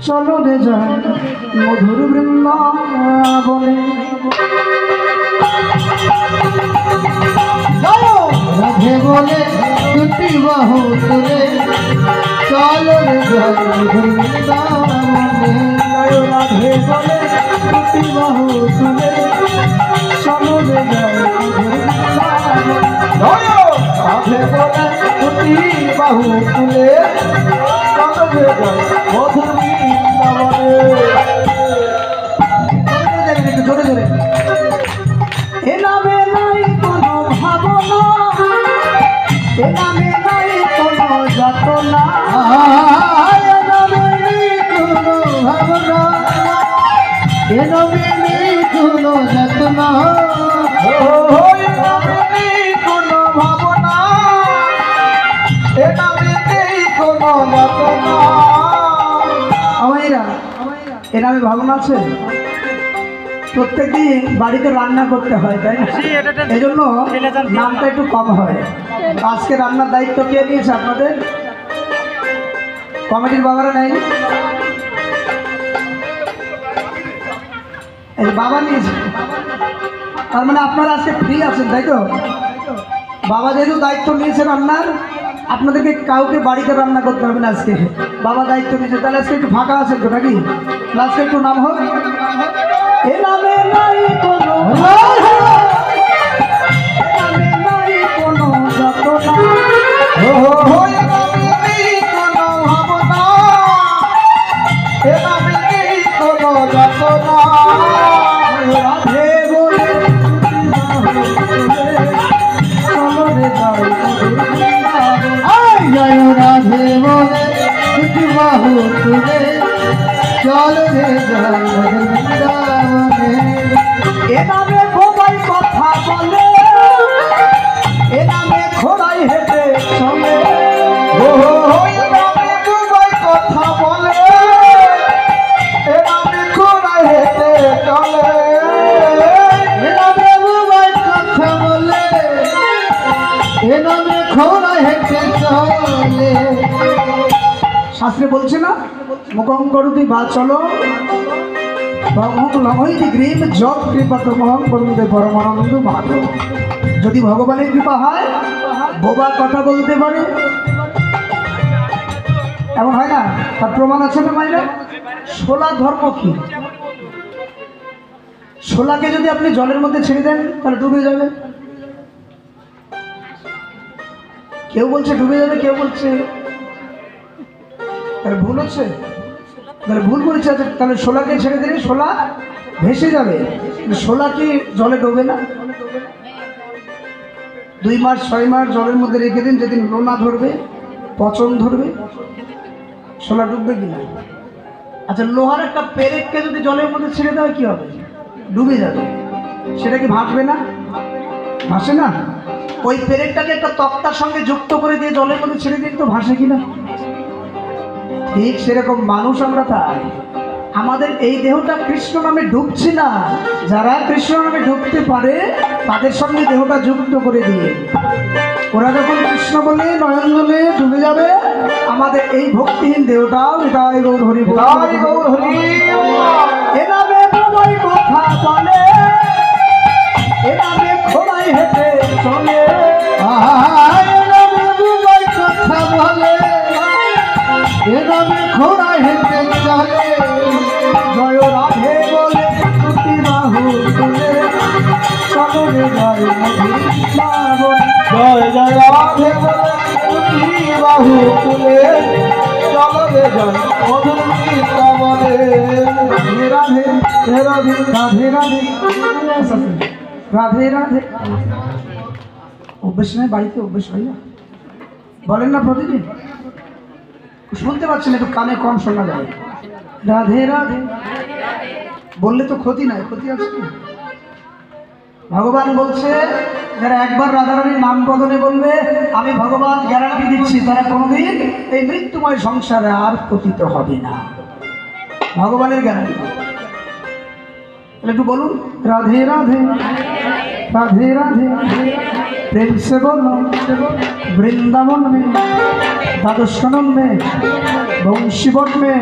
চলো রে যাই মধুর বৃন্দাবনে। রাধে বলে দুটি বাহু তুলে চলো রে যাই মধুর বৃন্দাবনে। রাধে বলে দুটি বাহু তুলে চলো রে যাই মধুর বৃন্দাবনে। রাধে বলে দুটি বাহু তুলে চলো রে যাই মধুর বৃন্দাবনে। জোরে জোরে এ নামে নাই কোনো ভাবনা, এ নামে নাই কোনো যাতনা, এ নামে নেই কোনো ভাবনা, এ নামে নেই কোনো যাতনা, এ নামে নেই কোনো ভাবনা, এ নামে নেই কোনো যাতনা। আমাইরা এ নামে ভাবনা আছে? প্রত্যেকদিন বাড়িতে রান্না করতে হয়, তাই না? এই জন্য নামটা একটু কম হয়। আজকে রান্নার দায়িত্ব কে নিয়েছে আপনাদের? কমিটির বাবারা নেই? এই বাবা নিয়েছে, তার মানে আপনারা আজকে ফ্রি আছেন, তাই তো? বাবা যেহেতু দায়িত্ব নিয়েছে রান্নার, আপনাদেরকে কাউকে বাড়িতে রান্না করতে হবে না আজকে। বাবা দায়িত্ব নিয়েছে, তাহলে আজকে একটু ফাঁকা আছেন তো নাকি? আজকে একটু নাম হোক। এ নামে নাই কোনো যাতনা, এ নামে নেই কোনো ভাবনা, এ নামে নেই কোনো যাতনা। রাধে বলে চলো রে যাই মধুর বৃন্দাবনে। জয় রাধে বলে দুটি বাহু তুলে চলো রে যাই মধুর বৃন্দাবনে। এ নামে বোবাই কথা বলে, এ নামে ঘোড়াই হেঁটে চলে, এ নামে বোবাই কথা বলে, এ নামে ঘোড়াই হেঁটে চলে, এ নামে বোবাই কথা বলে, এ নামে ঘোড়াই হেঁটে চলে। শাস্ত্রে বলছে না, মুখং করুতি বা চলো গ্রীম জপ কৃপা তোমাং বলতে পরমানন্দ মাধব। যদি ভগবানের কৃপা হয় বোবা কথা বলতে পারে, এমন হয় না? তার প্রমাণ আছে না মাইরা? শোলা ধর্ম কি? শোলাকে যদি আপনি জলের মধ্যে ছেড়ে দেন তাহলে ডুবে যাবে। কেউ বলছে ডুবে যাবে, কেউ বলছে তাহলে ভুল হচ্ছে, তাহলে ভুল করেছে। তাহলে শোলাকে ছেড়ে দিলে শোলা ভেসে যাবে, শোলা কি জলে ডোবে না? 2 মাস 6 মাস জলের মধ্যে রেখে দিন, যেদিন লোনা ধরবে, পচন ধরবে, শোলা ডুববে কিনা? আচ্ছা, লোহার একটা পেরেককে যদি জলের মধ্যে ছেড়ে দেওয়া কি হবে? ডুবে যাবে। সেটা কি ভাসবে না? ভাসে না। ওই পেরেকটাকে একটা তক্তার সঙ্গে যুক্ত করে দিয়ে জলের মধ্যে ছেড়ে দিন তো ভাসে কিনা? ঠিক সেরকম মানুষ আমরা, তাই আমাদের এই দেহটা কৃষ্ণ নামে ডুবছে না। যারা কৃষ্ণ নামে ডুবতে পারে তাদের সঙ্গে দেহটা যুক্ত করে দিয়ে ওরা যখন কৃষ্ণ বলে নয়ন জলে ডুবে যাবে, আমাদের এই ভক্তিহীন দেহটাও এটাই গৌর হরি গৌর হরি। এ নামে বোবাই কথা বলে, এ নামে ঘোড়াই হেঁটে চলে, এ নামে বোবাই কথা বলে, এ নামে ঘোড়াই হেঁটে চলে। জয় রাধে বলে দুটি বাহু তুলে চলো রে যাই মধুর বৃন্দাবনে। জয় জয় রাধে বলে দুটি বাহু তুলে চলো রে যাই মধুর বৃন্দাবনে। রাধে রাধে রাধে রাধে রাধে রাধে। অভ্যেস নয়, বাড়িতে অভ্যেস হয় না, বলেন না প্রতিদিন? শুনতে পাচ্ছেন, একটু কানে কম শোনা যায়। রাধে রাধে বললে তো ক্ষতি নাই, ক্ষতি আছে কি? ভগবান বলছে যারা একবার রাধারানীর নাম বদলে বলবে, আমি ভগবান গ্যারান্টি দিচ্ছি তারা কোনোদিন এই মৃত্যুময় সংসারে আর পতিত হবে না। ভগবানের গ্যারান্টি। একটু বলুন রাধে রাধে রাধে রাধে। प्रेम से बोलो वृंदावन में द्वादशकनन में वंशीवन में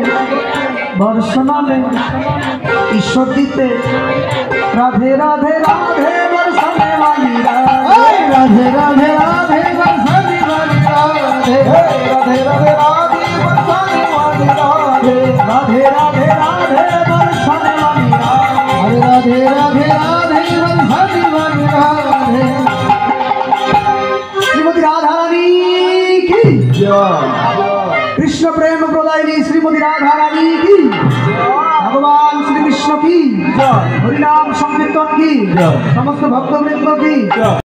बरसना में ईश्वर दीते राधे राधे राधे बरसाने वाली राधे राधे राधे राधे बरसाने वाली राधे राधे राधे राधे बरसाने वाली राधे राधे राधे राधे बरसाने वाली राधे राधे राधे राधे बरसाने वाली राधे। श्रीमती राधा रानी की कृष्ण प्रेम प्रदायिनी श्रीमती राधा रानी की भगवान श्री कृष्ण की हरिनाम संकीर्तन की समस्त भक्तवृंद की।